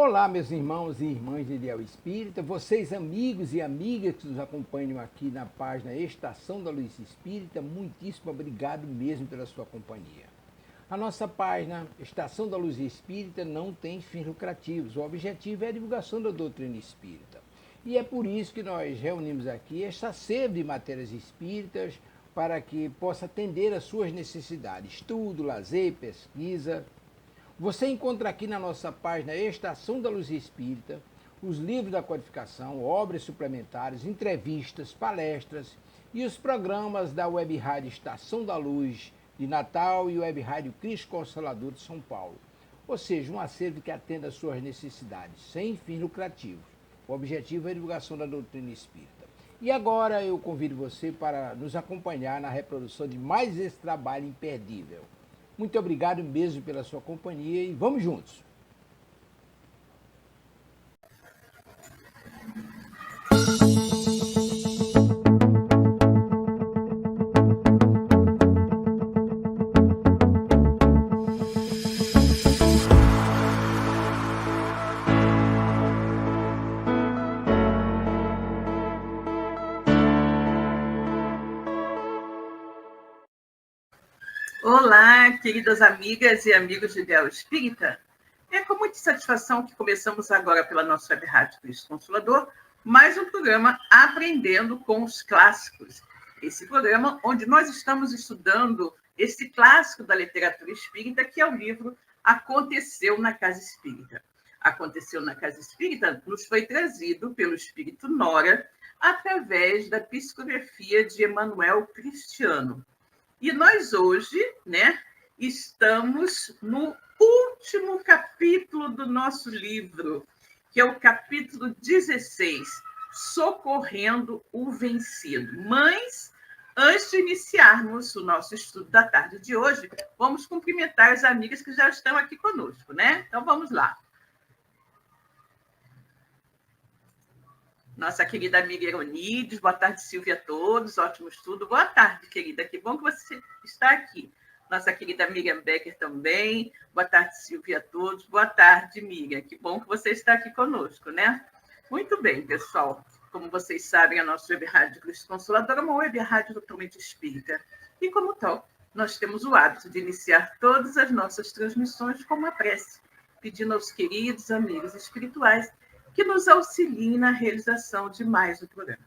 Olá, meus irmãos e irmãs de Ideal Espírita, vocês amigos e amigas que nos acompanham aqui na página Estação da Luz Espírita, muitíssimo obrigado mesmo pela sua companhia. A nossa página Estação da Luz Espírita não tem fins lucrativos, o objetivo é a divulgação da doutrina espírita. E é por isso que nós reunimos aqui esta sede de matérias espíritas para que possa atender às suas necessidades, estudo, lazer, pesquisa. Você encontra aqui na nossa página Estação da Luz Espírita os livros da codificação, obras suplementares, entrevistas, palestras e os programas da Web Rádio Estação da Luz de Natal e Web Rádio Cristo Consolador de São Paulo. Ou seja, um acervo que atenda às suas necessidades, sem fins lucrativos. O objetivo é a divulgação da doutrina espírita. E agora eu convido você para nos acompanhar na reprodução de mais esse trabalho imperdível. Muito obrigado mesmo pela sua companhia e vamos juntos. Olá, queridas amigas e amigos de Ideal Espírita. É com muita satisfação que começamos agora pela nossa web rádio Cristo Consolador, mais um programa Aprendendo com os Clássicos. Esse programa onde nós estamos estudando esse clássico da literatura espírita, que é o livro Aconteceu na Casa Espírita. Aconteceu na Casa Espírita nos foi trazido pelo Espírito Nora através da psicografia de Emanuel Cristiano. E nós hoje, estamos no último capítulo do nosso livro, que é o capítulo 16, Socorrendo o Vencido. Mas, antes de iniciarmos o nosso estudo da tarde de hoje, vamos cumprimentar as amigas que já estão aqui conosco, né? Então, vamos lá. Nossa querida amiga Eronides, boa tarde, Silvia, a todos, ótimo estudo. Boa tarde, querida, que bom que você está aqui. Nossa querida Miriam Becker também, boa tarde, Silvia, a todos. Boa tarde, Miriam, que bom que você está aqui conosco, né? Muito bem, pessoal. Como vocês sabem, a nossa web rádio Cristo Consolador é uma web rádio totalmente espírita. E, como tal, nós temos o hábito de iniciar todas as nossas transmissões com uma prece, pedindo aos queridos amigos espirituais que nos auxiliem na realização de mais um programa.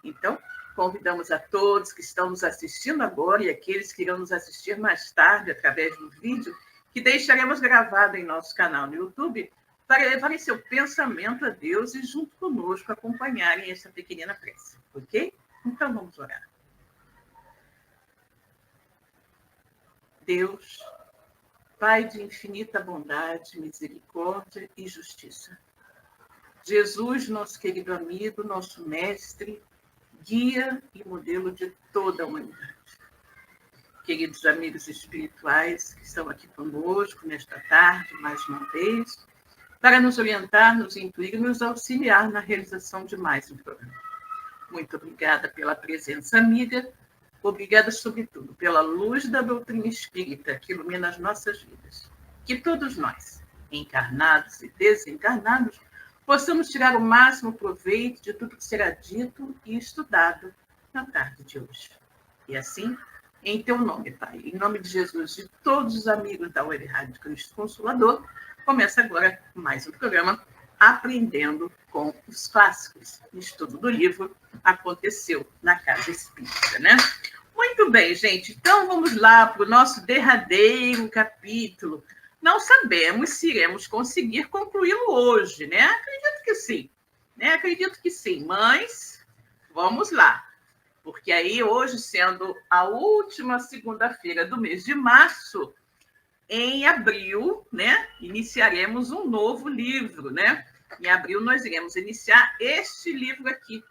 Então, convidamos a todos que estão nos assistindo agora e aqueles que irão nos assistir mais tarde através do vídeo que deixaremos gravado em nosso canal no YouTube para levarem seu pensamento a Deus e junto conosco acompanharem essa pequenina prece, ok? Então, vamos orar. Deus, Pai de infinita bondade, misericórdia e justiça, Jesus, nosso querido amigo, nosso mestre, guia e modelo de toda a humanidade. Queridos amigos espirituais que estão aqui conosco nesta tarde, mais uma vez, para nos orientar, nos intuir e nos auxiliar na realização de mais um programa. Muito obrigada pela presença amiga, obrigada, sobretudo, pela luz da doutrina espírita que ilumina as nossas vidas. Que todos nós, encarnados e desencarnados, possamos tirar o máximo proveito de tudo que será dito e estudado na tarde de hoje. E assim, em teu nome, Pai, em nome de Jesus e de todos os amigos da Web Rádio Cristo Consolador, começa agora mais um programa Aprendendo com os Clássicos. Estudo do livro Aconteceu na Casa Espírita, né? Muito bem, gente. Então, vamos lá para o nosso derradeiro capítulo. Não sabemos se iremos conseguir concluí-lo hoje, né? Acredito que sim, né? Acredito que sim, mas vamos lá. Porque aí, hoje, sendo a última segunda-feira do mês de março, em abril, né, iniciaremos um novo livro, né? Em abril, nós iremos iniciar este livro aqui.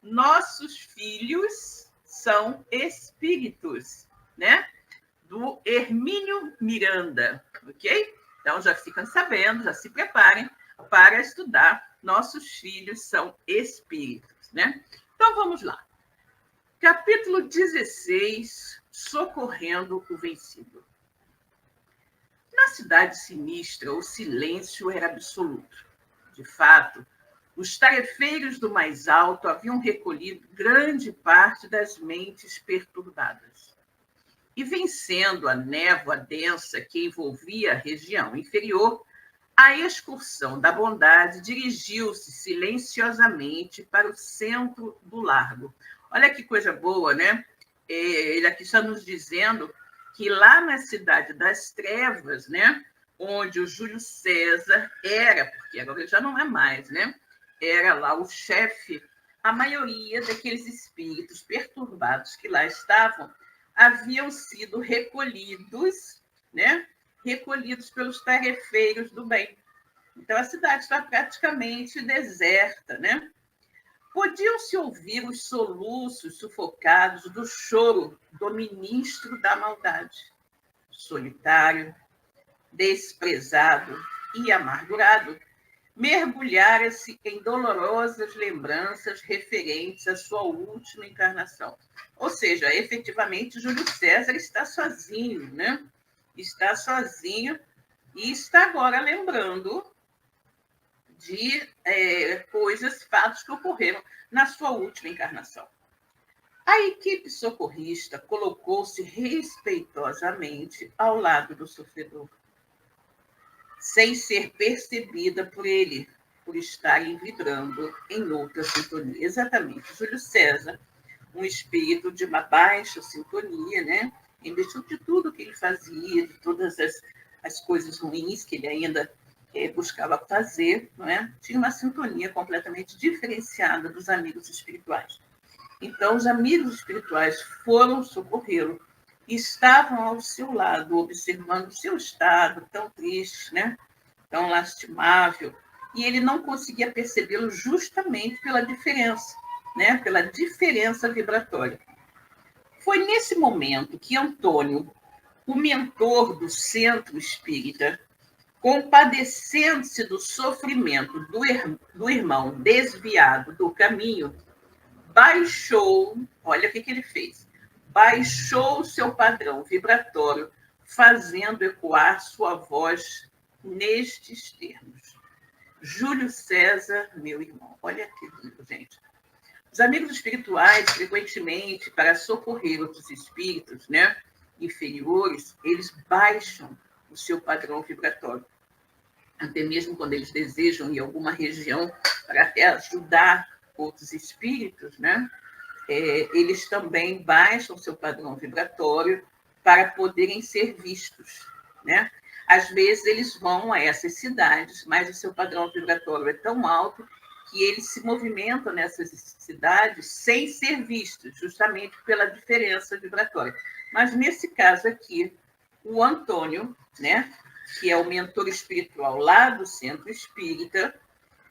Nossos Filhos São Espíritos, né? Do Hermínio Miranda, ok? Então, já ficam sabendo, já se preparem para estudar Nossos Filhos São Espíritos, né? Então, vamos lá. Capítulo 16, Socorrendo o Vencido. Na cidade sinistra, o silêncio era absoluto. De fato, os tarefeiros do mais alto haviam recolhido grande parte das mentes perturbadas. E vencendo a névoa densa que envolvia a região inferior, a excursão da bondade dirigiu-se silenciosamente para o centro do largo. Olha que coisa boa, né? Ele aqui está nos dizendo que lá na cidade das trevas, né, onde o Júlio César era, porque agora já não é mais, né? Era lá o chefe, a maioria daqueles espíritos perturbados que lá estavam haviam sido recolhidos, né? Recolhidos pelos tarefeiros do bem. Então, a cidade está praticamente deserta, né? Podiam-se ouvir os soluços sufocados do choro do ministro da maldade. Solitário, desprezado e amargurado, mergulhara-se em dolorosas lembranças referentes à sua última encarnação. Ou seja, efetivamente, Júlio César está sozinho, né? Está sozinho e está agora lembrando de coisas, fatos que ocorreram na sua última encarnação. A equipe socorrista colocou-se respeitosamente ao lado do sofredor, sem ser percebida por ele, por estar vibrando em outra sintonia. Exatamente. Júlio César, um espírito de uma baixa sintonia, né? Em virtude de tudo que ele fazia, de todas as coisas ruins que ele ainda buscava fazer, não é? Tinha uma sintonia completamente diferenciada dos amigos espirituais. Então, os amigos espirituais foram socorrê-lo e estavam ao seu lado, observando o seu estado tão triste, né? Tão lastimável, e ele não conseguia percebê-lo justamente pela diferença, né? Pela diferença vibratória. Foi nesse momento que Antônio, o mentor do centro espírita, compadecendo-se do sofrimento do irmão desviado do caminho, baixou, olha o que ele fez, baixou o seu padrão vibratório, fazendo ecoar sua voz nestes termos. Júlio César, meu irmão. Olha aqui, gente. Os amigos espirituais, frequentemente, para socorrer outros espíritos, né, inferiores, eles baixam o seu padrão vibratório. Até mesmo quando eles desejam ir a alguma região para até ajudar outros espíritos, né, eles também baixam o seu padrão vibratório para poderem ser vistos, né? Às vezes eles vão a essas cidades, mas o seu padrão vibratório é tão alto que eles se movimentam nessas cidades sem ser vistos, justamente pela diferença vibratória. Mas nesse caso aqui, o Antônio, né, que é o mentor espiritual lá do centro espírita,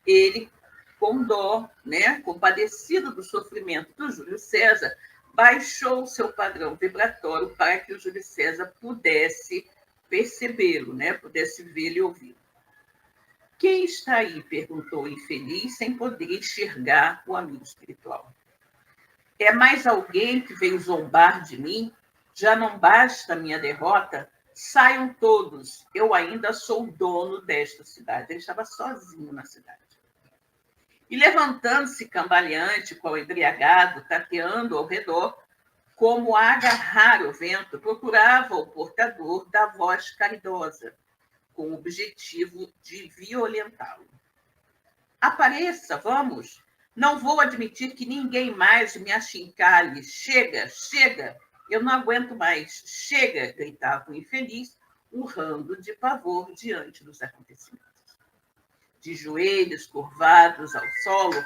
ele, com dó, né, compadecido do sofrimento do Júlio César, baixou o seu padrão vibratório para que o Júlio César pudesse percebê-lo, né, pudesse vê-lo e ouvi-lo. Quem está aí? Perguntou o infeliz, sem poder enxergar o amigo espiritual. É mais alguém que veio zombar de mim? Já não basta a minha derrota? Saiam todos, eu ainda sou o dono desta cidade. Ele estava sozinho na cidade. E levantando-se cambaleante, qual embriagado, tateando ao redor, como a agarrar o vento, procurava o portador da voz caridosa, com o objetivo de violentá-lo. Apareça, vamos! Não vou admitir que ninguém mais me achincalhe. Chega, chega! Eu não aguento mais. Chega! Gritava o infeliz, urrando de pavor diante dos acontecimentos. De joelhos curvados ao solo,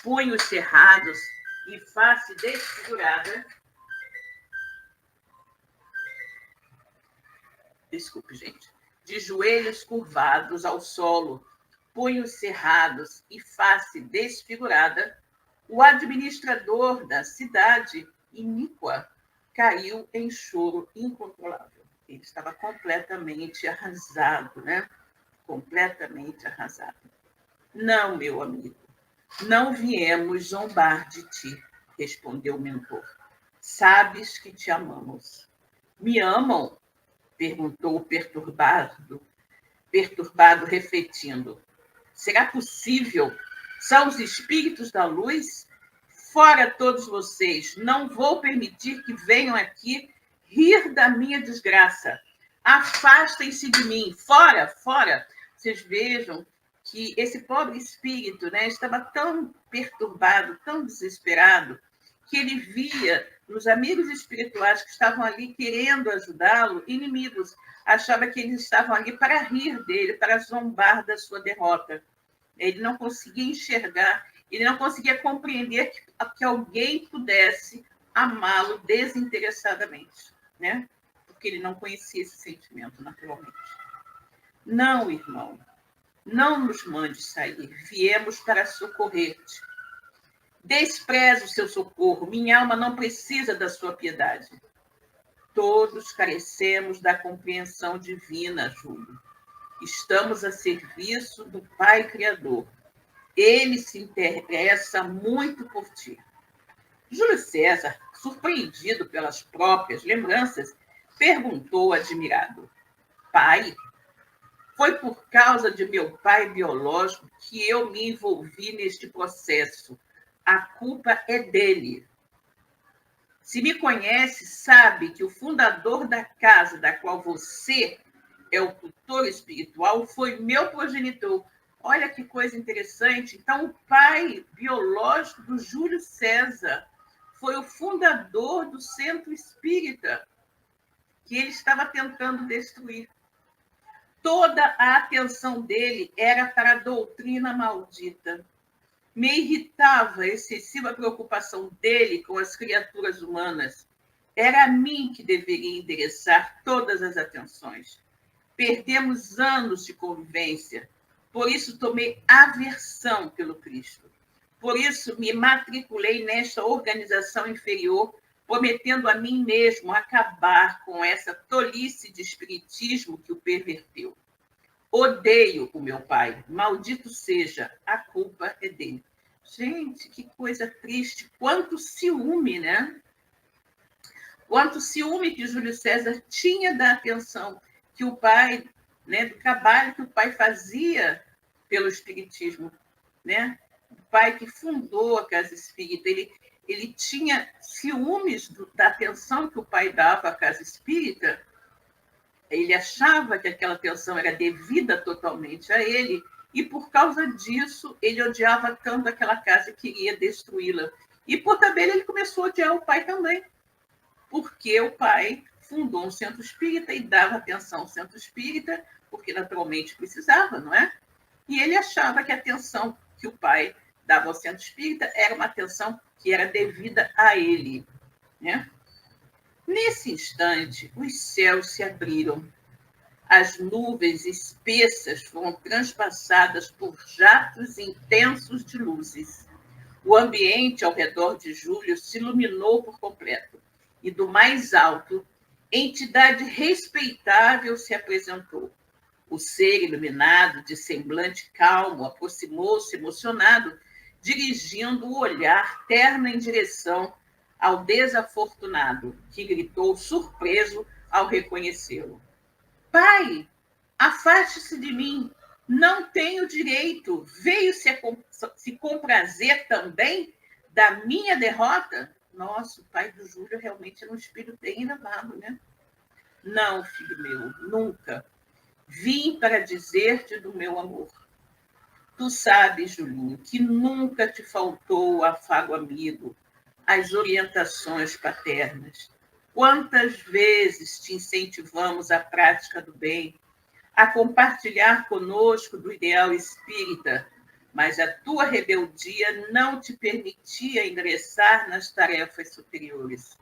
punhos cerrados e face desfigurada. Desculpe, gente. De joelhos curvados ao solo, punhos cerrados e face desfigurada, o administrador da cidade iníqua caiu em choro incontrolável. Ele estava completamente arrasado, né? Completamente arrasado. Não, meu amigo, não viemos zombar de ti, respondeu o mentor. Sabes que te amamos. Me amam? Perguntou perturbado, refletindo. Será possível? São os espíritos da luz? Fora todos vocês, não vou permitir que venham aqui rir da minha desgraça. Afastem-se de mim, fora, fora. Vocês vejam que esse pobre espírito, né, estava tão perturbado, tão desesperado, que ele via nos amigos espirituais que estavam ali querendo ajudá-lo, inimigos. Achava que eles estavam ali para rir dele, para zombar da sua derrota. Ele não conseguia enxergar, ele não conseguia compreender que alguém pudesse amá-lo desinteressadamente, né? Porque ele não conhecia esse sentimento, naturalmente. Não, irmão, não nos mande sair, viemos para socorrer-te. Despreza o seu socorro, minha alma não precisa da sua piedade. Todos carecemos da compreensão divina, Júlio. Estamos a serviço do Pai Criador. Ele se interessa muito por ti. Júlio César, surpreendido pelas próprias lembranças, perguntou admirado: Pai, foi por causa de meu pai biológico que eu me envolvi neste processo. A culpa é dele. Se me conhece, sabe que o fundador da casa da qual você é o tutor espiritual foi meu progenitor. Olha que coisa interessante. Então, o pai biológico do Júlio César foi o fundador do centro espírita que ele estava tentando destruir. Toda a atenção dele era para a doutrina maldita. Me irritava a excessiva preocupação dele com as criaturas humanas. Era a mim que deveria endereçar todas as atenções. Perdemos anos de convivência. Por isso tomei aversão pelo Cristo. Por isso me matriculei nesta organização inferior, prometendo a mim mesmo acabar com essa tolice de espiritismo que o perverteu. Odeio o meu pai, maldito seja, a culpa é dele. Gente, que coisa triste, quanto ciúme, né? Quanto ciúme que Júlio César tinha da atenção que o pai, né, do trabalho que o pai fazia pelo espiritismo, né? O pai que fundou a Casa Espírita, ele tinha ciúmes da atenção que o pai dava à Casa Espírita. Ele achava que aquela atenção era devida totalmente a ele, e por causa disso ele odiava tanto aquela casa e queria destruí-la. E por tabela ele começou a odiar o pai também, porque o pai fundou um centro espírita e dava atenção ao centro espírita, porque naturalmente precisava, não é? E ele achava que a atenção que o pai dava ao centro espírita era uma atenção que era devida a ele, né? Nesse instante, os céus se abriram. As nuvens espessas foram transpassadas por jatos intensos de luzes. O ambiente ao redor de Júlio se iluminou por completo. E do mais alto, entidade respeitável se apresentou. O ser iluminado, de semblante calmo, aproximou-se emocionado, dirigindo o olhar terno em direção ao desafortunado, que gritou surpreso ao reconhecê-lo. Pai, afaste-se de mim, não tenho direito, veio se comprazer também da minha derrota? Nossa, o pai do Júlio realmente era um espírito bem elevado, né? Não, filho meu, nunca. Vim para dizer-te do meu amor. Tu sabes, Julinho, que nunca te faltou o afago amigo, as orientações paternas. Quantas vezes te incentivamos à prática do bem, a compartilhar conosco do ideal espírita, mas a tua rebeldia não te permitia ingressar nas tarefas superiores.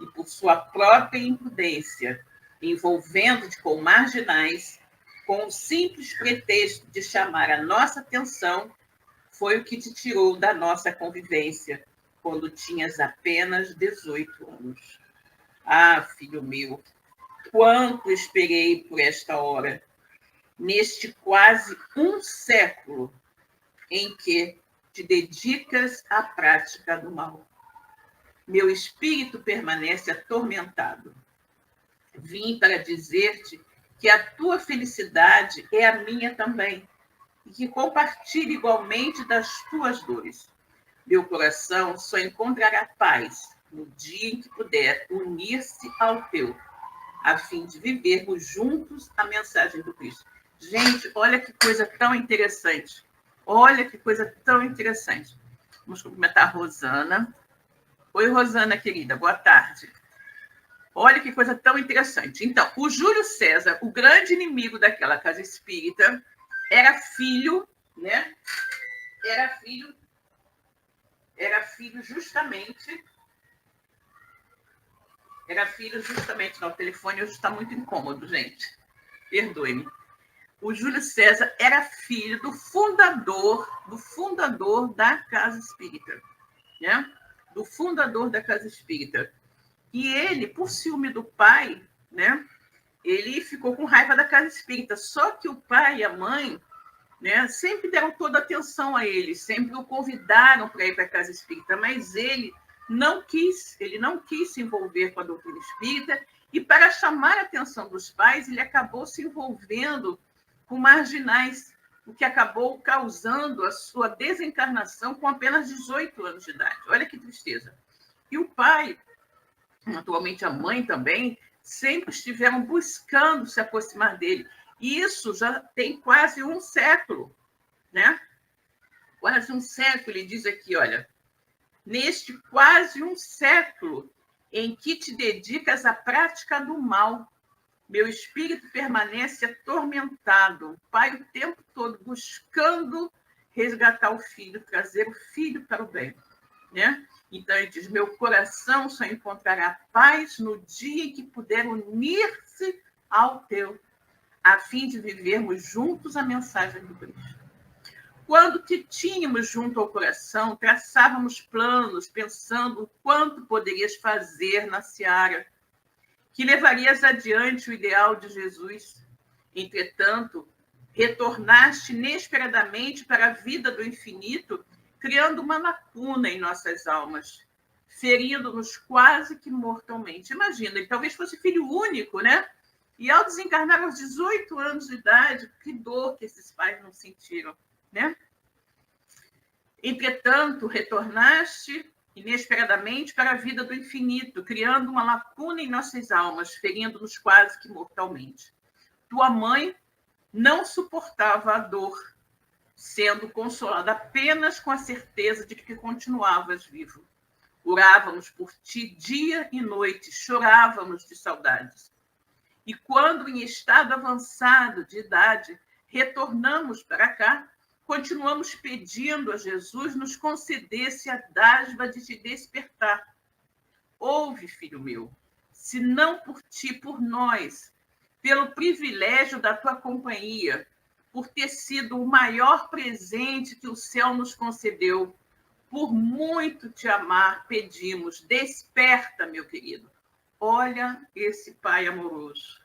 E por sua própria imprudência, envolvendo-te com marginais, com o simples pretexto de chamar a nossa atenção, foi o que te tirou da nossa convivência, quando tinhas apenas 18 anos. Ah, filho meu, quanto esperei por esta hora, neste quase um século em que te dedicas à prática do mal. Meu espírito permanece atormentado. Vim para dizer-te que a tua felicidade é a minha também, e que compartilhe igualmente das tuas dores. Meu coração só encontrará paz no dia em que puder unir-se ao teu, a fim de vivermos juntos a mensagem do Cristo. Gente, olha que coisa tão interessante. Olha que coisa tão interessante. Vamos cumprimentar a Rosana. Oi, Rosana, querida, boa tarde. Olha que coisa tão interessante. Então, o Júlio César, o grande inimigo daquela casa espírita, era filho, né? Era filho justamente. Não, o telefone hoje está muito incômodo, gente. Perdoe-me. O Júlio César era filho do fundador da Casa Espírita, né? Do fundador da Casa Espírita. E ele, por ciúme do pai, né? Ele ficou com raiva da Casa Espírita. Só que o pai e a mãe, né, sempre deram toda a atenção a ele, sempre o convidaram para ir para a Casa Espírita, mas ele não quis se envolver com a doutrina espírita, e para chamar a atenção dos pais, ele acabou se envolvendo com marginais, o que acabou causando a sua desencarnação com apenas 18 anos de idade. Olha que tristeza. E o pai, atualmente a mãe também, sempre estiveram buscando se aproximar dele. E isso já tem quase um século, né? Quase um século, ele diz aqui, olha, neste quase um século em que te dedicas à prática do mal, meu espírito permanece atormentado, o pai o tempo todo buscando resgatar o filho, trazer o filho para o bem, né? Então ele diz, meu coração só encontrará paz no dia em que puder unir-se ao teu, a fim de vivermos juntos a mensagem do Cristo. Quando te tínhamos junto ao coração, traçávamos planos, pensando o quanto poderias fazer na seara, que levarias adiante o ideal de Jesus. Entretanto, retornaste inesperadamente para a vida do infinito, criando uma lacuna em nossas almas, ferindo-nos quase que mortalmente. Imagina, ele talvez fosse filho único, né? E ao desencarnar aos 18 anos de idade, que dor que esses pais não sentiram, né? Entretanto, retornaste inesperadamente para a vida do infinito, criando uma lacuna em nossas almas, ferindo-nos quase que mortalmente. Tua mãe não suportava a dor, sendo consolada apenas com a certeza de que continuavas vivo. Orávamos por ti dia e noite, chorávamos de saudades. E quando, em estado avançado de idade, retornamos para cá, continuamos pedindo a Jesus nos concedesse a dádiva de te despertar. Ouve, filho meu, se não por ti, por nós, pelo privilégio da tua companhia, por ter sido o maior presente que o céu nos concedeu, por muito te amar, pedimos, desperta, meu querido. Olha esse pai amoroso,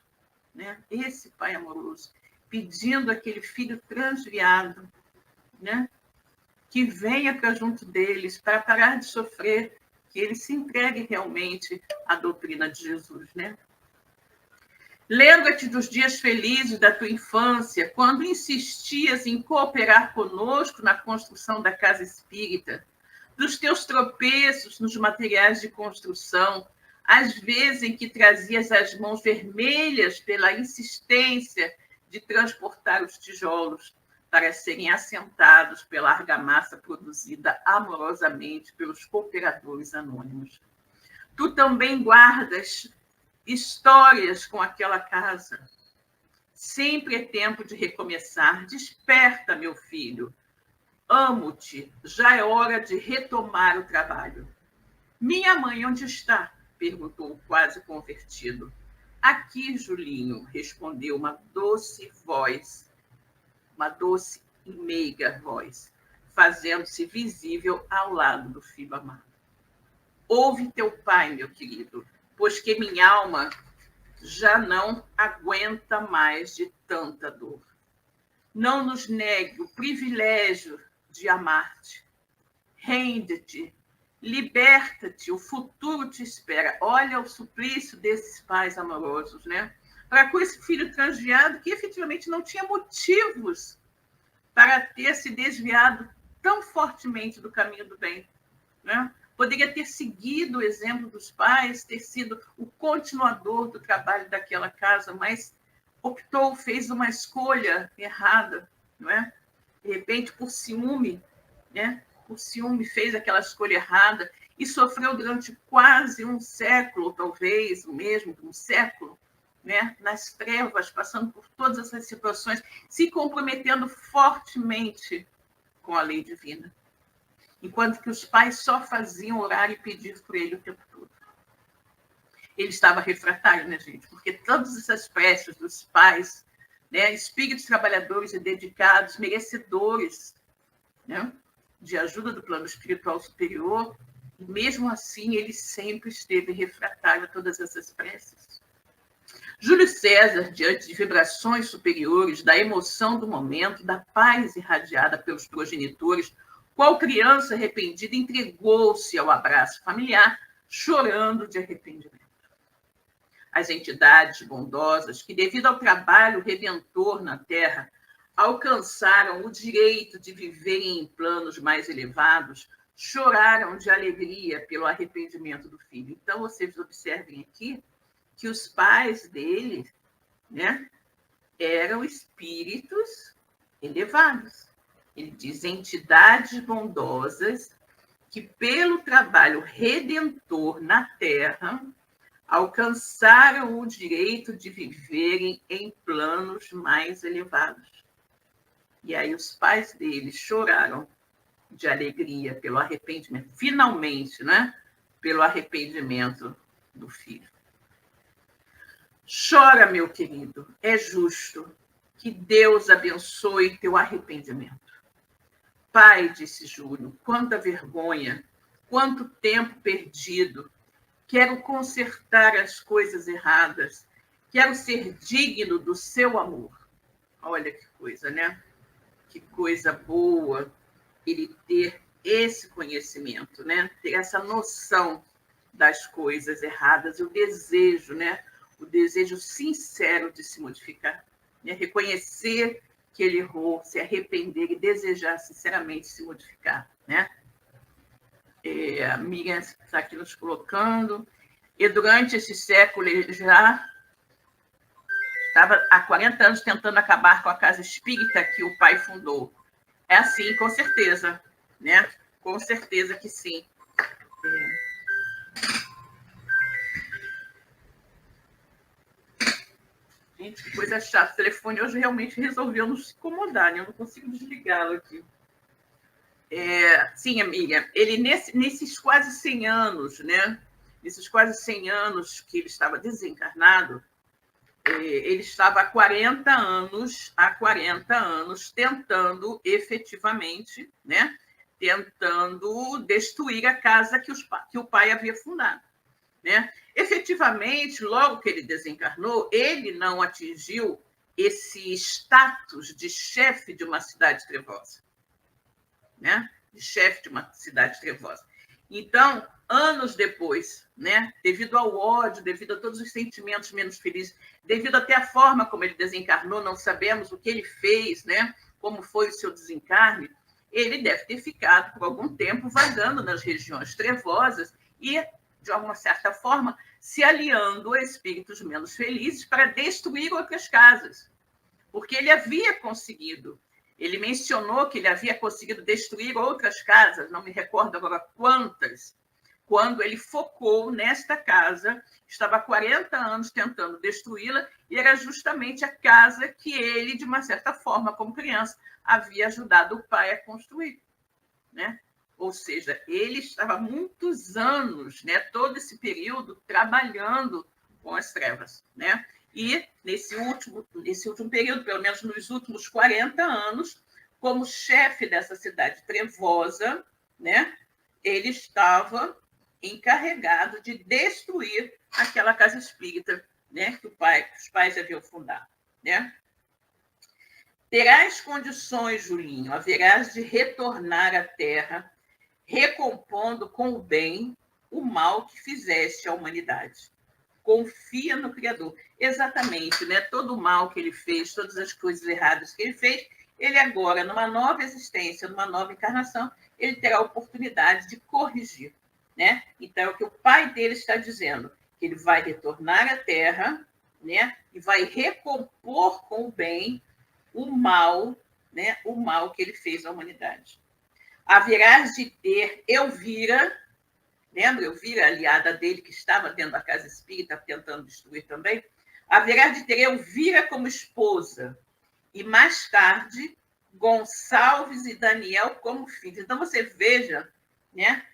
né? Esse pai amoroso, pedindo aquele filho transviado, né? Que venha para junto deles, para parar de sofrer, que ele se entregue realmente à doutrina de Jesus, né? Lembra-te dos dias felizes da tua infância, quando insistias em cooperar conosco na construção da casa espírita, dos teus tropeços nos materiais de construção, às vezes em que trazias as mãos vermelhas pela insistência de transportar os tijolos para serem assentados pela argamassa produzida amorosamente pelos cooperadores anônimos. Tu também guardas histórias com aquela casa. Sempre é tempo de recomeçar. Desperta, meu filho. Amo-te. Já é hora de retomar o trabalho. Minha mãe, onde está? Perguntou quase convertido. Aqui, Julinho, respondeu uma doce voz, uma doce e meiga voz, fazendo-se visível ao lado do filho amado. Ouve teu pai, meu querido, pois que minha alma já não aguenta mais de tanta dor. Não nos negue o privilégio de amar-te. Rende-te Liberta-te, o futuro te espera. Olha o suplício desses pais amorosos, né? Para com esse filho transviado que efetivamente não tinha motivos para ter se desviado tão fortemente do caminho do bem, né? Poderia ter seguido o exemplo dos pais, ter sido o continuador do trabalho daquela casa, mas optou, fez uma escolha errada, não é? De repente, por ciúme, né? Por ciúme, fez aquela escolha errada e sofreu durante quase um século, talvez, mesmo um século, né? Nas trevas, passando por todas essas situações, se comprometendo fortemente com a lei divina. Enquanto que os pais só faziam orar e pedir por ele o tempo todo. Ele estava refratário, né, gente? Porque todas essas preces dos pais, né, espíritos trabalhadores e dedicados, merecedores, né, de ajuda do plano espiritual superior, e mesmo assim ele sempre esteve refratário a todas essas preces. Júlio César, diante de vibrações superiores, da emoção do momento, da paz irradiada pelos progenitores, qual criança arrependida entregou-se ao abraço familiar, chorando de arrependimento. As entidades bondosas que, devido ao trabalho redentor na Terra, alcançaram o direito de viverem em planos mais elevados, choraram de alegria pelo arrependimento do filho. Então, vocês observem aqui que os pais dele, né, eram espíritos elevados. Ele diz entidades bondosas que, pelo trabalho redentor na Terra, alcançaram o direito de viverem em planos mais elevados. E aí os pais dele choraram de alegria pelo arrependimento, finalmente, né? Pelo arrependimento do filho. Chora, meu querido, é justo. Que Deus abençoe teu arrependimento. Pai, disse Júlio, quanta vergonha, quanto tempo perdido. Quero consertar as coisas erradas. Quero ser digno do seu amor. Olha que coisa, né? Que coisa boa ele ter esse conhecimento, né? Ter essa noção das coisas erradas, o desejo, né? O desejo sincero de se modificar, né? Reconhecer que ele errou, se arrepender e desejar sinceramente se modificar, né? A Miriam está aqui nos colocando. E durante esse século ele já estava há 40 anos tentando acabar com a casa espírita que o pai fundou. É assim, com certeza, né? Com certeza que sim. Gente, que coisa chata. O telefone hoje realmente resolveu nos incomodar, né? Eu não consigo desligá-lo aqui. Sim, amiga, ele nesses quase 100 anos, né? Nesses quase 100 anos que ele estava desencarnado, ele estava há 40 anos tentando efetivamente, né? Tentando destruir a casa que o pai havia fundado, né? Efetivamente, logo que ele desencarnou, ele não atingiu esse status de chefe de uma cidade trevosa, né? De chefe de uma cidade trevosa. Então, anos depois, né? Devido ao ódio, devido a todos os sentimentos menos felizes, devido até à forma como ele desencarnou, não sabemos o que ele fez, né? Como foi o seu desencarne, ele deve ter ficado por algum tempo vagando nas regiões trevosas e, de alguma certa forma, se aliando a espíritos menos felizes para destruir outras casas. Porque ele havia conseguido. Ele mencionou que ele havia conseguido destruir outras casas, não me recordo agora quantas, quando ele focou nesta casa, estava há 40 anos tentando destruí-la, e era justamente a casa que ele, de uma certa forma, como criança, havia ajudado o pai a construir, né? Ou seja, ele estava há muitos anos, né, todo esse período, trabalhando com as trevas, né? E nesse último período, pelo menos nos últimos 40 anos, como chefe dessa cidade trevosa, né, ele estava encarregado de destruir aquela casa espírita, né, que os pais haviam fundado, né? Terás condições, Julinho, haverás de retornar à Terra recompondo com o bem o mal que fizeste à humanidade. Confia no Criador. Exatamente, né? Todo o mal que ele fez, todas as coisas erradas que ele fez, ele agora, numa nova existência, numa nova encarnação, ele terá a oportunidade de corrigir, né? Então, é o que o pai dele está dizendo, que ele vai retornar à Terra, né? E vai recompor com o bem o mal, né? O mal que ele fez à humanidade. Haverás de ter Elvira, lembra Elvira, a aliada dele, que estava dentro da casa espírita, tentando destruir também? Haverá de ter Elvira como esposa, e mais tarde, Gonçalves e Daniel como filhos. Então, você veja, né,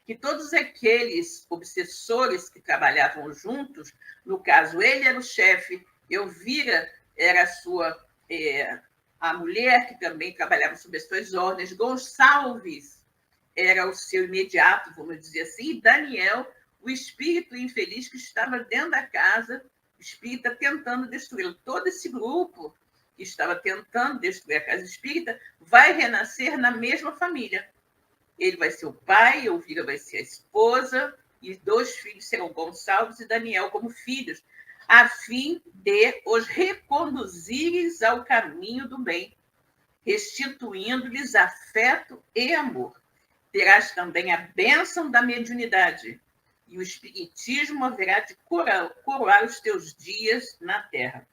que todos aqueles obsessores que trabalhavam juntos, no caso, ele era o chefe, Elvira era a mulher que também trabalhava sob as suas ordens, Gonçalves era o seu imediato, vamos dizer assim, e Daniel, o espírito infeliz que estava dentro da casa, espírita tentando destruí-lo. Todo esse grupo que estava tentando destruir a casa espírita vai renascer na mesma família. Ele vai ser o pai, Elvira vai ser a esposa, e 2 filhos serão Gonçalves e Daniel como filhos, a fim de os reconduzires ao caminho do bem, restituindo-lhes afeto e amor. Terás também a bênção da mediunidade, e o espiritismo haverá de coroar os teus dias na Terra.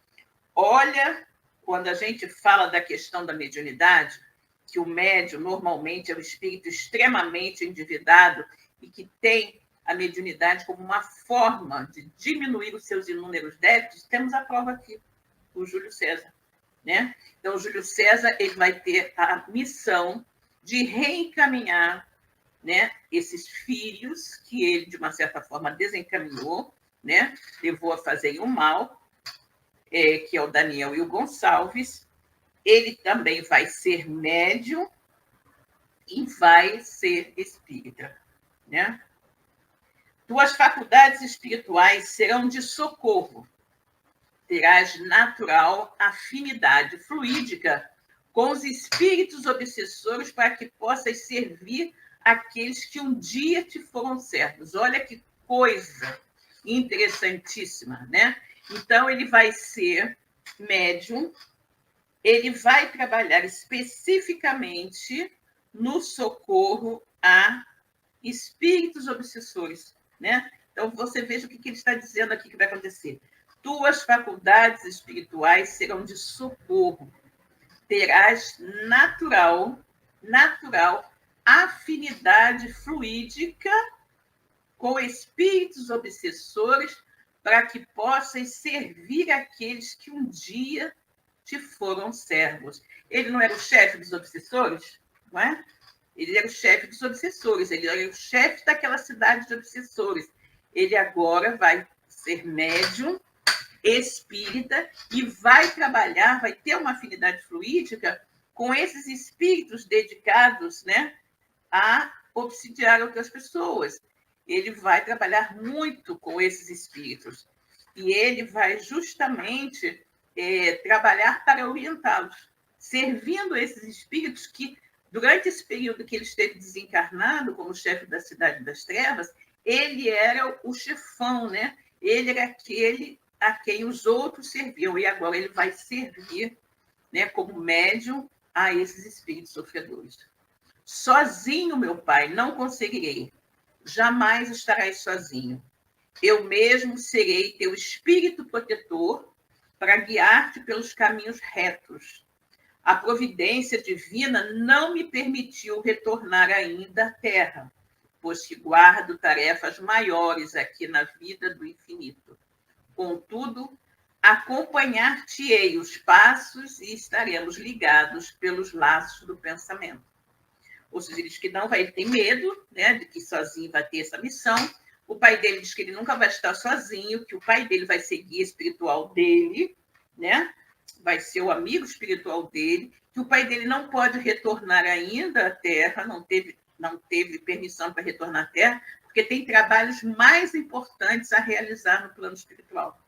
Olha, quando a gente fala da questão da mediunidade, que o médium normalmente é um espírito extremamente endividado e que tem a mediunidade como uma forma de diminuir os seus inúmeros débitos, temos a prova aqui, o Júlio César, né? Então, o Júlio César ele vai ter a missão de reencaminhar, né, esses filhos que ele, de uma certa forma, desencaminhou, né, levou a fazerem o mal, que é o Daniel e o Gonçalves. Ele também vai ser médium e vai ser espírita, né? Tuas faculdades espirituais serão de socorro. Terás natural afinidade fluídica com os espíritos obsessores para que possas servir aqueles que um dia te foram servos. Olha que coisa interessantíssima, né? Então, ele vai ser médium, ele vai trabalhar especificamente no socorro a espíritos obsessores, né? Então, você veja o que ele está dizendo aqui que vai acontecer. Tuas faculdades espirituais serão de socorro. Terás natural afinidade fluídica com espíritos obsessores para que possas servir aqueles que um dia te foram servos. Ele não era o chefe dos obsessores, não é? Ele era o chefe dos obsessores, ele era o chefe daquela cidade de obsessores. Ele agora vai ser médium, espírita, e vai trabalhar, vai ter uma afinidade fluídica com esses espíritos dedicados, né, a obsidiar outras pessoas. Ele vai trabalhar muito com esses espíritos. E ele vai justamente trabalhar para orientá-los, servindo esses espíritos que, durante esse período que ele esteve desencarnado como chefe da Cidade das Trevas, ele era o chefão, né? Ele era aquele a quem os outros serviam. E agora ele vai servir, né, como médium a esses espíritos sofredores. Sozinho, meu pai, não conseguirei. Jamais estarás sozinho. Eu mesmo serei teu espírito protetor para guiar-te pelos caminhos retos. A providência divina não me permitiu retornar ainda à Terra, pois que guardo tarefas maiores aqui na vida do infinito. Contudo, acompanhar-te-ei os passos e estaremos ligados pelos laços do pensamento. Ou seja, ele diz que não vai ter medo, né, de que sozinho vai ter essa missão. O pai dele diz que ele nunca vai estar sozinho, que o pai dele vai ser guia espiritual dele, né? Vai ser o amigo espiritual dele, que o pai dele não pode retornar ainda à Terra, não teve permissão para retornar à Terra, porque tem trabalhos mais importantes a realizar no plano espiritual.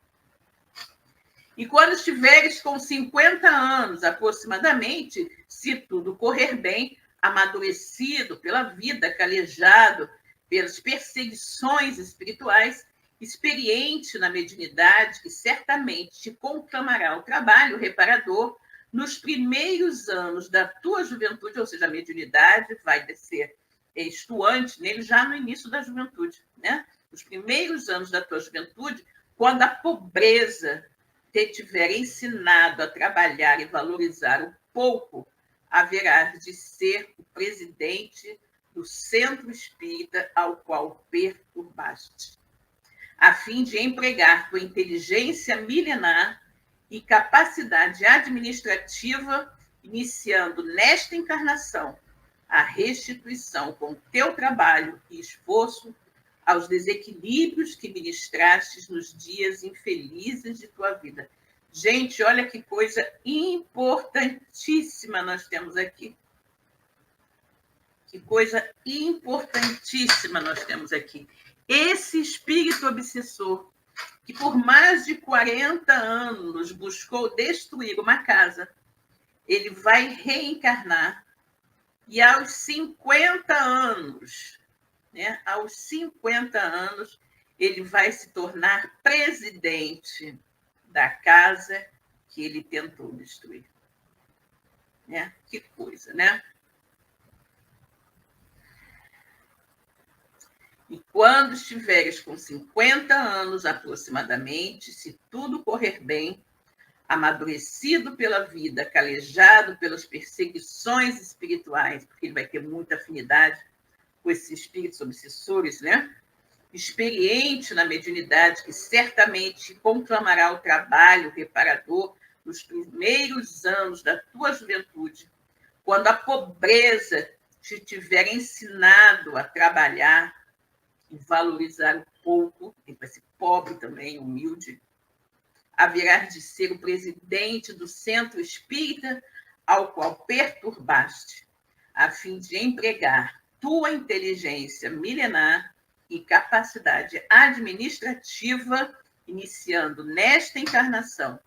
E quando estiveres com 50 anos aproximadamente, se tudo correr bem, amadurecido pela vida, calejado pelas perseguições espirituais, experiente na mediunidade, que certamente te conclamará o trabalho reparador nos primeiros anos da tua juventude, ou seja, a mediunidade vai descer estuante nele já no início da juventude, né? Nos primeiros anos da tua juventude, quando a pobreza te tiver ensinado a trabalhar e valorizar o pouco, haverás de ser o presidente do centro espírita ao qual perturbaste, a fim de empregar tua inteligência milenar e capacidade administrativa, iniciando nesta encarnação a restituição com teu trabalho e esforço aos desequilíbrios que ministrastes nos dias infelizes de tua vida. Gente, olha que coisa importantíssima nós temos aqui. Que coisa importantíssima nós temos aqui. Esse espírito obsessor, que por mais de 40 anos buscou destruir uma casa, ele vai reencarnar e aos 50 anos, né, aos 50 anos, ele vai se tornar presidente da casa que ele tentou destruir. Né? Que coisa, né? E quando estiveres com 50 anos aproximadamente, se tudo correr bem, amadurecido pela vida, calejado pelas perseguições espirituais, porque ele vai ter muita afinidade com esses espíritos obsessores, né? Experiente na mediunidade, que certamente conclamará o trabalho reparador nos primeiros anos da tua juventude, quando a pobreza te tiver ensinado a trabalhar e valorizar o pouco, ele vai ser pobre também, humilde, haverás de ser o presidente do centro espírita ao qual perturbaste, a fim de empregar tua inteligência milenar e capacidade administrativa, iniciando nesta encarnação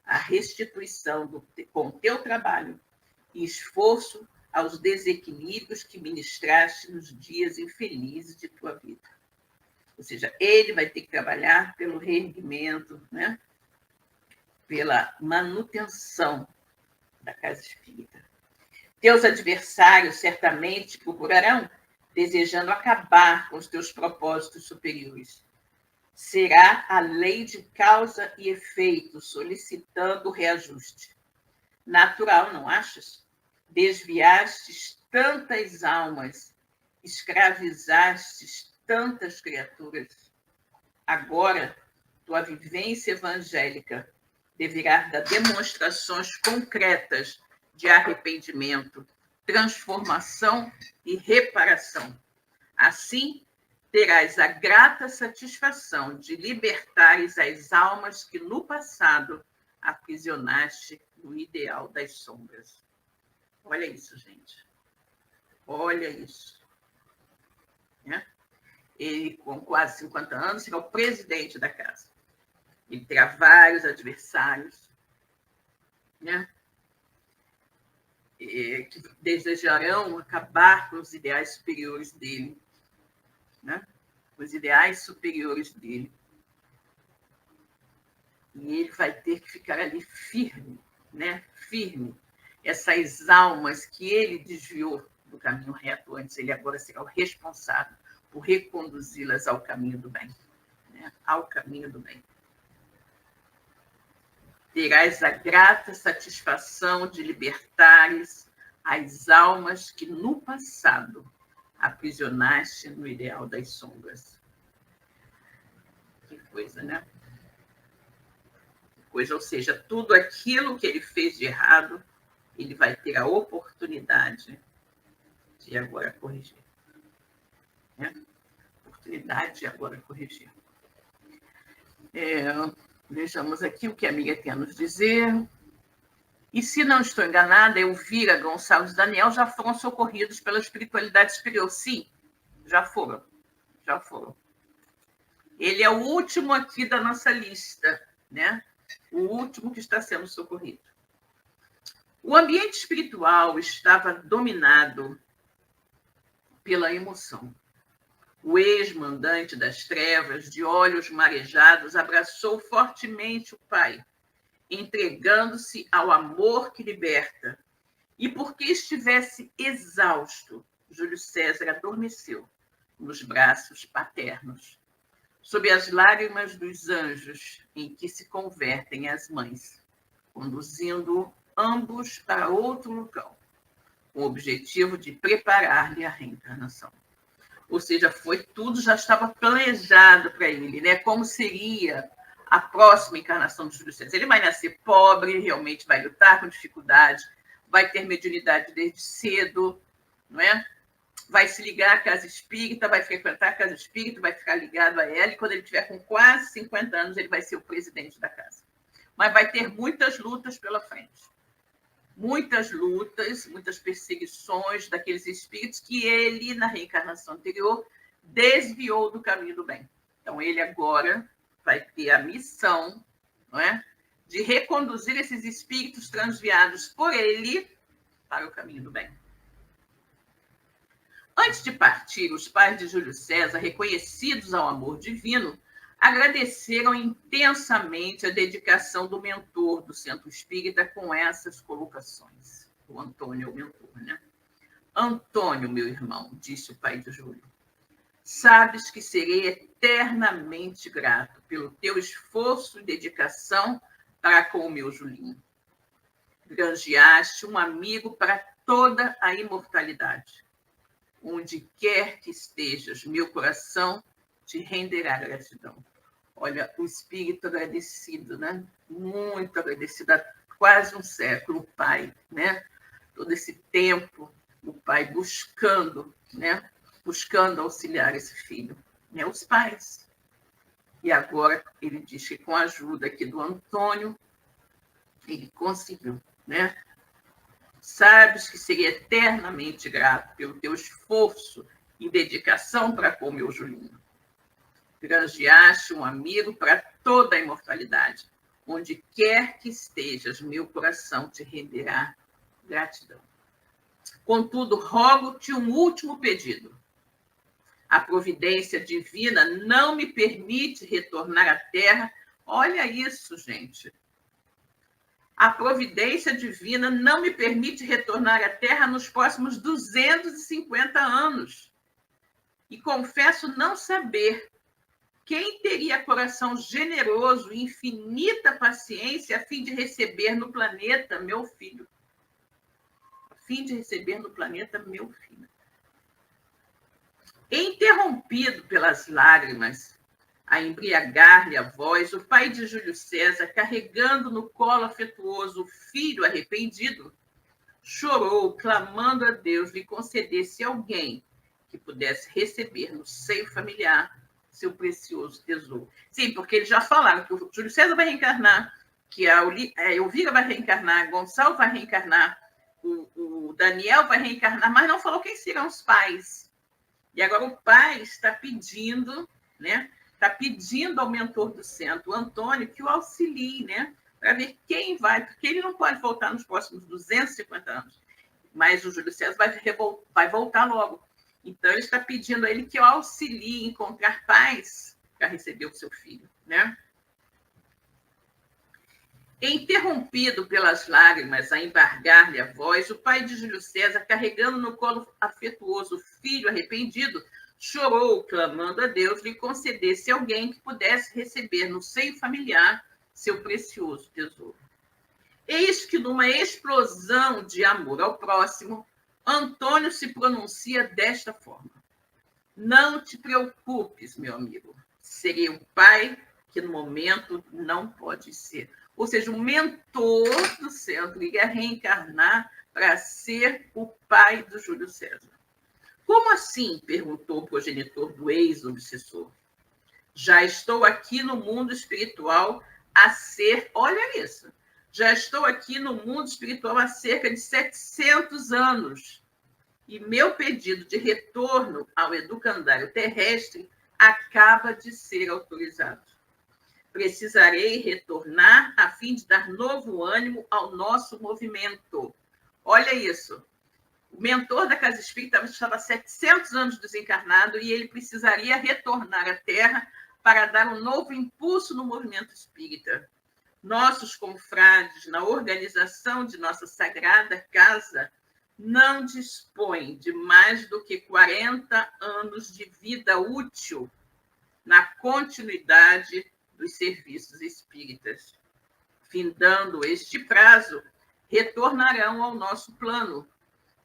a restituição com teu trabalho e esforço aos desequilíbrios que ministraste nos dias infelizes de tua vida. Ou seja, ele vai ter que trabalhar pelo reerguimento, né? Pela manutenção da casa espírita. Teus adversários certamente procurarão, desejando acabar com os teus propósitos superiores. Será a lei de causa e efeito, solicitando o reajuste. Natural, não achas? Desviastes tantas almas, escravizastes tantas criaturas. Agora, tua vivência evangélica deverá dar demonstrações concretas de arrependimento, transformação e reparação. Assim, terás a grata satisfação de libertares as almas que no passado aprisionaste no ideal das sombras. Olha isso, gente. Olha isso. Né? Ele, com quase 50 anos, será o presidente da casa. Ele terá vários adversários, né? Que desejarão acabar com os ideais superiores dele, né? Os ideais superiores dele. E ele vai ter que ficar ali firme, né? Firme. Essas almas que ele desviou do caminho reto antes, ele agora será o responsável por reconduzi-las ao caminho do bem, né? Ao caminho do bem. Terás a grata satisfação de libertares as almas que no passado aprisionaste no ideal das sombras. Que coisa, né? Que coisa, ou seja, tudo aquilo que ele fez de errado, ele vai ter a oportunidade de agora corrigir. Né? Oportunidade de agora corrigir. Vejamos aqui o que a amiga tem a nos dizer. E se não estou enganada, Elvira, Gonçalves e Daniel já foram socorridos pela espiritualidade superior. Sim, já foram. Já foram. Ele é o último aqui da nossa lista, né? O último que está sendo socorrido. O ambiente espiritual estava dominado pela emoção. O ex-mandante das trevas, de olhos marejados, abraçou fortemente o pai, entregando-se ao amor que liberta. E porque estivesse exausto, Júlio César adormeceu nos braços paternos, sob as lágrimas dos anjos em que se convertem as mães, conduzindo ambos para outro lugar, com o objetivo de preparar-lhe a reencarnação. Ou seja, tudo já estava planejado para ele, né? Como seria a próxima encarnação de Júlio César. Ele vai nascer pobre, realmente vai lutar com dificuldade, vai ter mediunidade desde cedo, não é? Vai se ligar à casa espírita, vai frequentar a casa espírita, vai ficar ligado a ela, e quando ele tiver com quase 50 anos, ele vai ser o presidente da casa. Mas vai ter muitas lutas pela frente. Muitas lutas, muitas perseguições daqueles espíritos que ele, na reencarnação anterior, desviou do caminho do bem. Então, ele agora vai ter a missão, não é, de reconduzir esses espíritos transviados por ele para o caminho do bem. Antes de partir, os pais de Júlio César, reconhecidos ao amor divino, agradeceram intensamente a dedicação do mentor do Centro Espírita com essas colocações. O Antônio é o mentor, né? Antônio, meu irmão, disse o pai de Júlio, sabes que serei eternamente grato pelo teu esforço e dedicação para com o meu Julinho. Granjeaste um amigo para toda a imortalidade. Onde quer que estejas, meu coração te renderá gratidão. Olha, o espírito agradecido, né? Muito agradecido, há quase um século, o pai, né? Todo esse tempo, o pai buscando, né? Buscando auxiliar esse filho, né? Os pais. E agora ele diz que com a ajuda aqui do Antônio, ele conseguiu, né? Sabes que seria eternamente grato pelo teu esforço e dedicação para com o meu Julinho. Granjeaste um amigo para toda a imortalidade. Onde quer que estejas, meu coração te renderá gratidão. Contudo, rogo-te um último pedido. A providência divina não me permite retornar à Terra. Olha isso, gente. A providência divina não me permite retornar à Terra nos próximos 250 anos. E confesso não saber quem teria coração generoso e infinita paciência a fim de receber no planeta meu filho. A fim de receber no planeta meu filho. Interrompido pelas lágrimas, a embriagar-lhe a voz, o pai de Júlio César, carregando no colo afetuoso o filho arrependido, chorou, clamando a Deus lhe concedesse alguém que pudesse receber no seio familiar seu precioso tesouro. Sim, porque eles já falaram que o Júlio César vai reencarnar, que a Elvira vai reencarnar, Gonçalo vai reencarnar, o Daniel vai reencarnar, mas não falou quem serão os pais. E agora o pai está pedindo, né? Está pedindo ao mentor do centro, o Antônio, que o auxilie, né? Para ver quem vai, porque ele não pode voltar nos próximos 250 anos. Mas o Júlio César vai voltar logo. Então, ele está pedindo a ele que o auxilie a encontrar paz para receber o seu filho, né? Interrompido pelas lágrimas a embargar-lhe a voz, o pai de Júlio César, carregando no colo afetuoso o filho arrependido, chorou, clamando a Deus lhe concedesse alguém que pudesse receber no seio familiar seu precioso tesouro. Eis que, numa explosão de amor ao próximo, Antônio se pronuncia desta forma: não te preocupes, meu amigo, serei um pai que no momento não pode ser. Ou seja, o mentor do centro iria reencarnar para ser o pai do Júlio César. Como assim? Perguntou o progenitor do ex-obsessor. Já estou aqui no mundo espiritual olha isso, já estou aqui no mundo espiritual há cerca de 700 anos. E meu pedido de retorno ao educandário terrestre acaba de ser autorizado. Precisarei retornar a fim de dar novo ânimo ao nosso movimento. Olha isso. O mentor da Casa Espírita estava há 700 anos desencarnado e ele precisaria retornar à Terra para dar um novo impulso no movimento espírita. Nossos confrades, na organização de nossa sagrada casa, não dispõem de mais do que 40 anos de vida útil na continuidade dos serviços espíritas. Findando este prazo, retornarão ao nosso plano,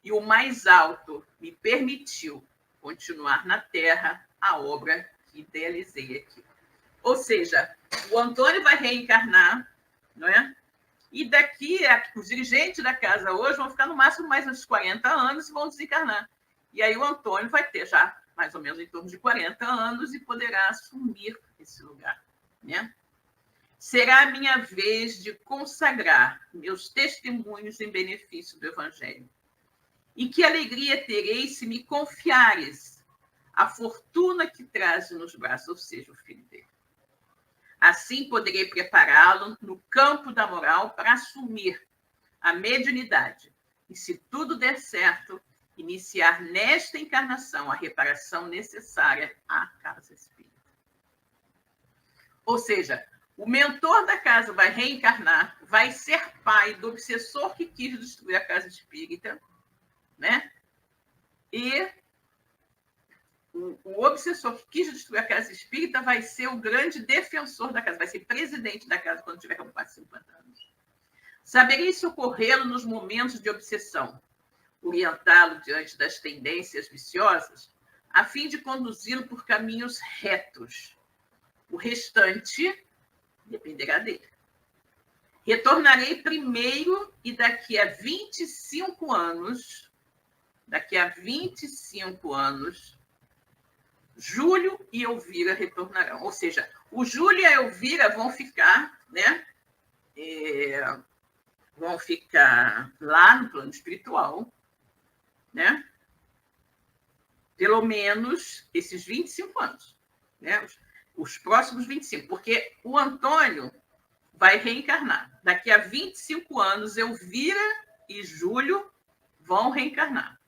e o mais alto me permitiu continuar na Terra a obra que idealizei aqui. Ou seja, o Antônio vai reencarnar, não é? E daqui, os dirigentes da casa hoje vão ficar no máximo mais uns 40 anos e vão desencarnar. E aí o Antônio vai ter já mais ou menos em torno de 40 anos e poderá assumir esse lugar, né? Será a minha vez de consagrar meus testemunhos em benefício do Evangelho. E que alegria terei se me confiares a fortuna que traz nos braços, ou seja, o filho dele. Assim poderei prepará-lo no campo da moral para assumir a mediunidade. E se tudo der certo, iniciar nesta encarnação a reparação necessária à Casa Espírita. Ou seja, o mentor da casa vai reencarnar, vai ser pai do obsessor que quis destruir a Casa Espírita, né? E o obsessor que quis destruir a Casa Espírita vai ser o grande defensor da casa, vai ser presidente da casa quando tiver como quase 50 anos. Saberei socorrê-lo nos momentos de obsessão, orientá-lo diante das tendências viciosas, a fim de conduzi-lo por caminhos retos. O restante dependerá dele. Retornarei primeiro e daqui a 25 anos, Júlio e Elvira retornarão. Ou seja, o Júlio e a Elvira vão ficar, né? Vão ficar lá no plano espiritual, né? Pelo menos esses 25 anos, né? Os próximos 25, porque o Antônio vai reencarnar. Daqui a 25 anos, Elvira e Júlio vão reencarnar,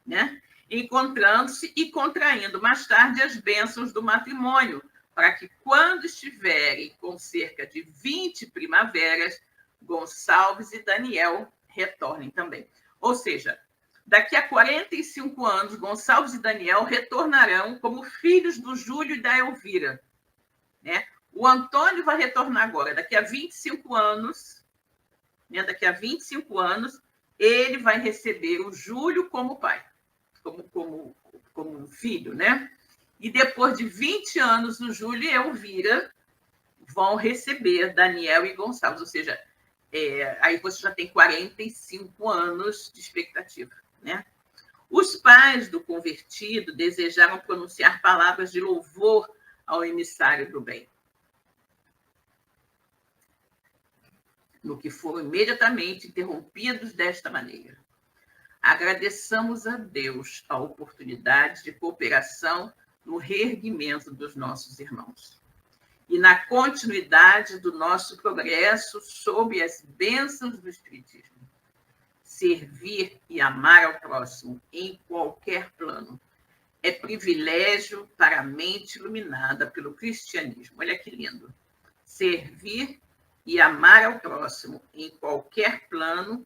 né? Encontrando-se e contraindo mais tarde as bênçãos do matrimônio, para que, quando estiverem com cerca de 20 primaveras, Gonçalves e Daniel retornem também. Ou seja, daqui a 45 anos, Gonçalves e Daniel retornarão como filhos do Júlio e da Elvira, né? O Antônio vai retornar agora, daqui a 25 anos, né? Daqui a 25 anos, ele vai receber o Júlio como pai, como filho, né? E depois de 20 anos, o Júlio e a Elvira vão receber Daniel e Gonçalves, ou seja, aí você já tem 45 anos de expectativa, né? Os pais do convertido desejaram pronunciar palavras de louvor ao emissário do bem, no que foram imediatamente interrompidos desta maneira. Agradeçamos a Deus a oportunidade de cooperação no reerguimento dos nossos irmãos e na continuidade do nosso progresso sob as bênçãos do Espiritismo. Servir e amar ao próximo em qualquer plano é privilégio para a mente iluminada pelo cristianismo. Olha que lindo. Servir e amar ao próximo em qualquer plano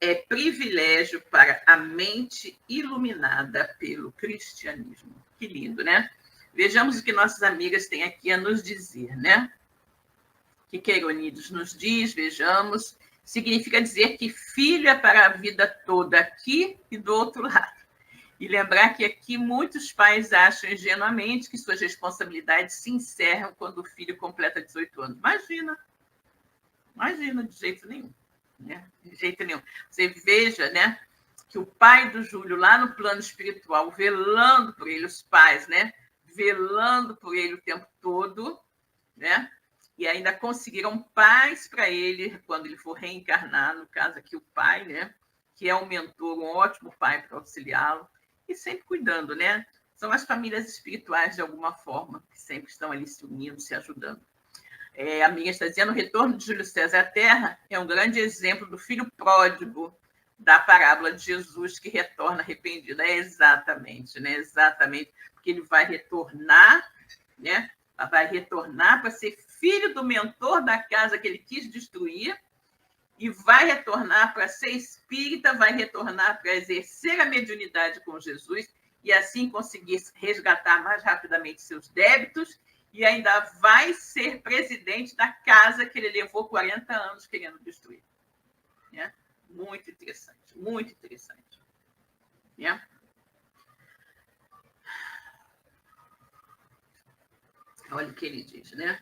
é privilégio para a mente iluminada pelo cristianismo. Que lindo, né? Vejamos o que nossas amigas têm aqui a nos dizer, né? O que Queironides nos diz, vejamos. Significa dizer que filho é para a vida toda aqui e do outro lado. E lembrar que aqui muitos pais acham ingenuamente que suas responsabilidades se encerram quando o filho completa 18 anos. Imagina, de jeito nenhum. Né? De jeito nenhum. Você veja, né, que o pai do Júlio, lá no plano espiritual, velando por ele, os pais, né, velando por ele o tempo todo, né, e ainda conseguiram paz para ele quando ele for reencarnar, no caso aqui o pai, né, que é um mentor, um ótimo pai para auxiliá-lo, e sempre cuidando, né? São as famílias espirituais, de alguma forma, que sempre estão ali se unindo, se ajudando. A minha está dizendo, o retorno de Júlio César à Terra é um grande exemplo do filho pródigo da parábola de Jesus que retorna arrependido. Exatamente, né? Exatamente, porque ele vai retornar, né? Vai retornar para ser filho do mentor da casa que ele quis destruir e vai retornar para ser espírita, vai retornar para exercer a mediunidade com Jesus e assim conseguir resgatar mais rapidamente seus débitos e ainda vai ser presidente da casa que ele levou 40 anos querendo destruir. Né? Muito interessante, muito interessante. Né? Olha o que ele diz, né?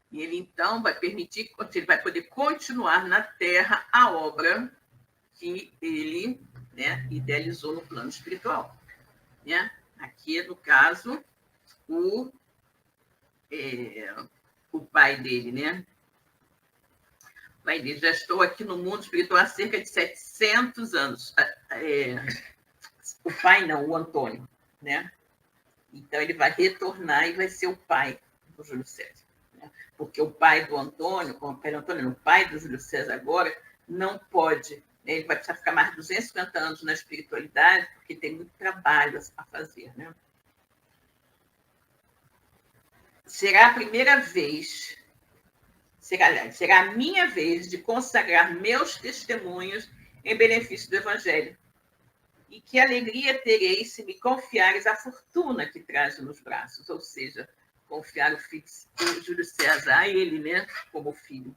E ele, então, vai permitir, ele vai poder continuar na Terra a obra que ele, né, idealizou no plano espiritual. Né? Aqui, no caso, o pai dele, né? O pai dele, já estou aqui no mundo espiritual há cerca de 700 anos. O pai não, o Antônio, né? Então, ele vai retornar e vai ser o pai do Júlio César. Né? Porque o pai do Antônio, o pai do Júlio César agora, não pode, né? Ele vai precisar ficar mais de 250 anos na espiritualidade, porque tem muito trabalho a fazer, né? Será a primeira vez, será a minha vez de consagrar meus testemunhos em benefício do Evangelho. E que alegria terei se me confiares a fortuna que traz nos braços, ou seja, confiar o filho o Júlio César a ele, né, como filho.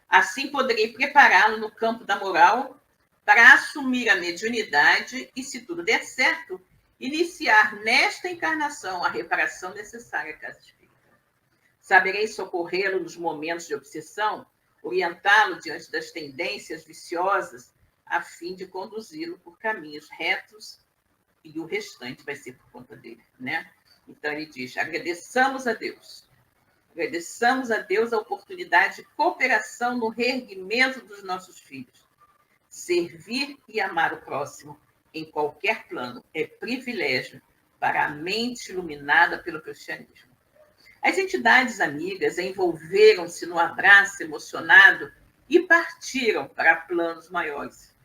Assim poderei prepará-lo no campo da moral para assumir a mediunidade e, se tudo der certo, iniciar nesta encarnação a reparação necessária à casa espírita. Saberei socorrê-lo nos momentos de obsessão, orientá-lo diante das tendências viciosas, a fim de conduzi-lo por caminhos retos, e o restante vai ser por conta dele, né? Então ele diz: agradeçamos a Deus a oportunidade de cooperação no reerguimento dos nossos filhos. Servir e amar o próximo em qualquer plano é privilégio para a mente iluminada pelo cristianismo. As entidades amigas envolveram-se no abraço emocionado e partiram para planos maiores,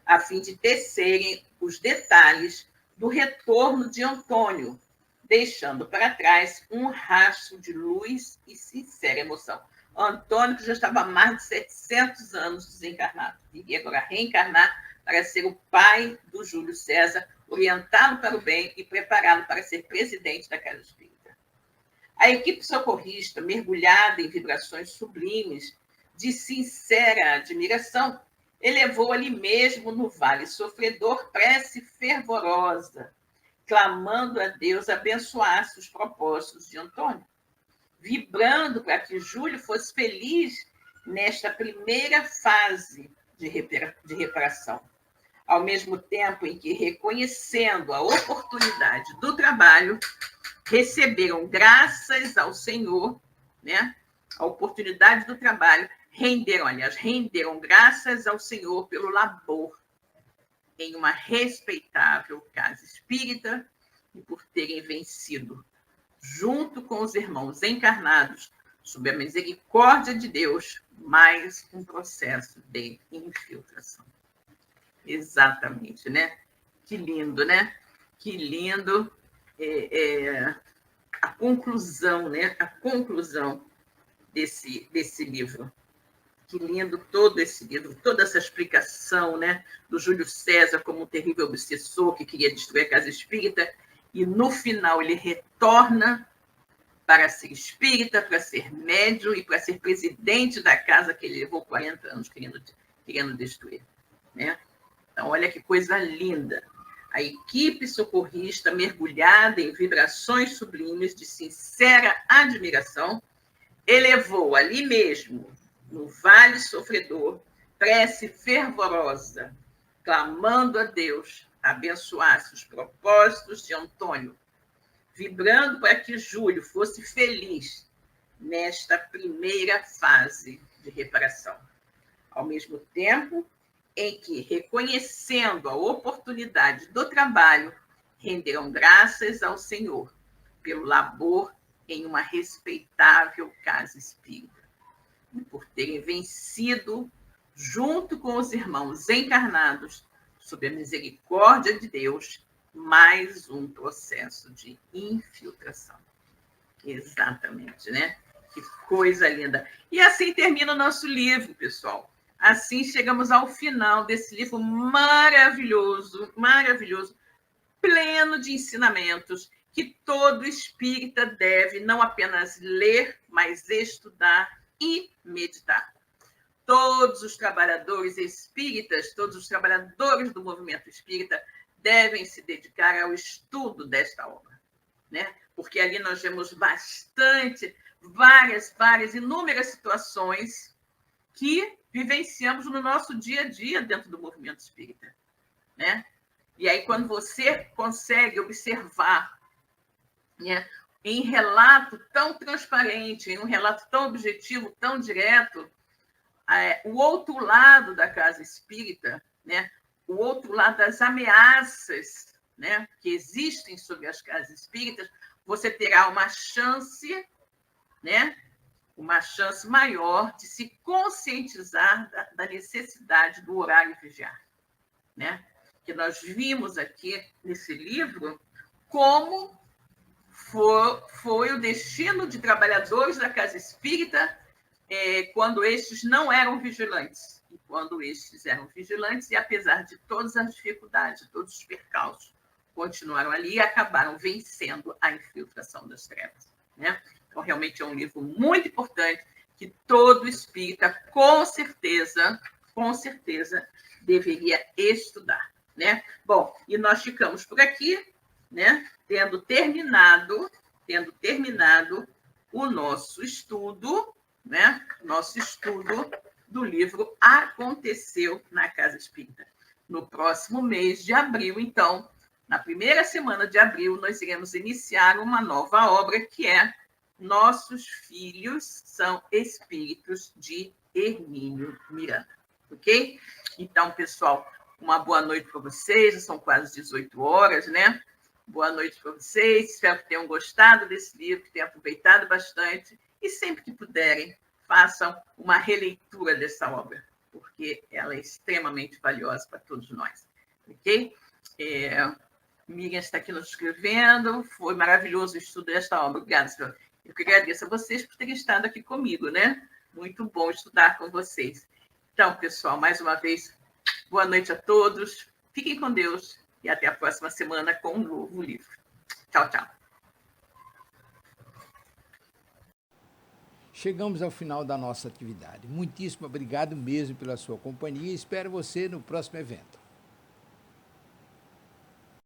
a fim de tecerem os detalhes do retorno de Antônio, deixando para trás um rastro de luz e sincera emoção. Antônio, que já estava há mais de 700 anos desencarnado, iria agora reencarnar para ser o pai do Júlio César, orientá-lo para o bem e prepará-lo para ser presidente da Casa Espírita. A equipe socorrista, mergulhada em vibrações sublimes, de sincera admiração, elevou ali mesmo no vale sofredor prece fervorosa, clamando a Deus abençoasse os propósitos de Antônio, vibrando para que Júlio fosse feliz nesta primeira fase de reparação, ao mesmo tempo em que, reconhecendo a oportunidade do trabalho, receberam graças ao Senhor, né? A oportunidade do trabalho, renderam graças ao Senhor pelo labor em uma respeitável casa espírita e por terem vencido, junto com os irmãos encarnados, sob a misericórdia de Deus, mais um processo de infiltração. Exatamente, né? Que lindo, né? Que lindo a conclusão, né? A conclusão desse livro. Que lindo todo esse livro, toda essa explicação, né, do Júlio César como um terrível obsessor que queria destruir a casa espírita, e no final ele retorna para ser espírita, para ser médium e para ser presidente da casa que ele levou 40 anos querendo destruir. Né? Então, olha que coisa linda. A equipe socorrista, mergulhada em vibrações sublimes de sincera admiração, elevou ali mesmo, no vale sofredor, prece fervorosa, clamando a Deus abençoasse os propósitos de Antônio, vibrando para que Júlio fosse feliz nesta primeira fase de reparação. Ao mesmo tempo em que, reconhecendo a oportunidade do trabalho, renderão graças ao Senhor pelo labor em uma respeitável casa espírita e por terem vencido, junto com os irmãos encarnados, sob a misericórdia de Deus, mais um processo de infiltração. Exatamente, né? Que coisa linda. E assim termina o nosso livro, pessoal. Assim chegamos ao final desse livro maravilhoso, maravilhoso, pleno de ensinamentos que todo espírita deve não apenas ler, mas estudar e meditar. Todos os trabalhadores espíritas, todos os trabalhadores do movimento espírita devem se dedicar ao estudo desta obra, né? Porque ali nós vemos várias, inúmeras situações que vivenciamos no nosso dia a dia dentro do movimento espírita, né? E aí, quando você consegue observar, né, em relato tão transparente, em um relato tão objetivo, tão direto, o outro lado da casa espírita, né, o outro lado das ameaças, né, que existem sobre as casas espíritas, você terá uma chance, né, uma chance maior de se conscientizar da necessidade do orar e vigiar, né? Que nós vimos aqui nesse livro como foi o destino de trabalhadores da casa espírita quando estes não eram vigilantes. E quando estes eram vigilantes, e apesar de todas as dificuldades, todos os percalços, continuaram ali e acabaram vencendo a infiltração das trevas, né? Então, realmente é um livro muito importante que todo espírita, com certeza, deveria estudar, né? Bom, e nós ficamos por aqui, né? Tendo terminado o nosso estudo, né? Nosso estudo do livro Aconteceu na Casa Espírita. No próximo mês de abril, então, na primeira semana de abril, nós iremos iniciar uma nova obra que é Nossos Filhos São Espíritos, de Hermínio Miranda. Ok? Então, pessoal, uma boa noite para vocês. Já são quase 18 horas, né? Boa noite para vocês. Espero que tenham gostado desse livro, que tenham aproveitado bastante. E sempre que puderem, façam uma releitura dessa obra, porque ela é extremamente valiosa para todos nós. Ok? Miriam está aqui nos escrevendo. Foi maravilhoso o estudo desta obra. Obrigada, senhor. Eu que agradeço a vocês por terem estado aqui comigo, né? Muito bom estudar com vocês. Então, pessoal, mais uma vez, boa noite a todos. Fiquem com Deus e até a próxima semana com um novo livro. Tchau, tchau. Chegamos ao final da nossa atividade. Muitíssimo obrigado mesmo pela sua companhia e espero você no próximo evento.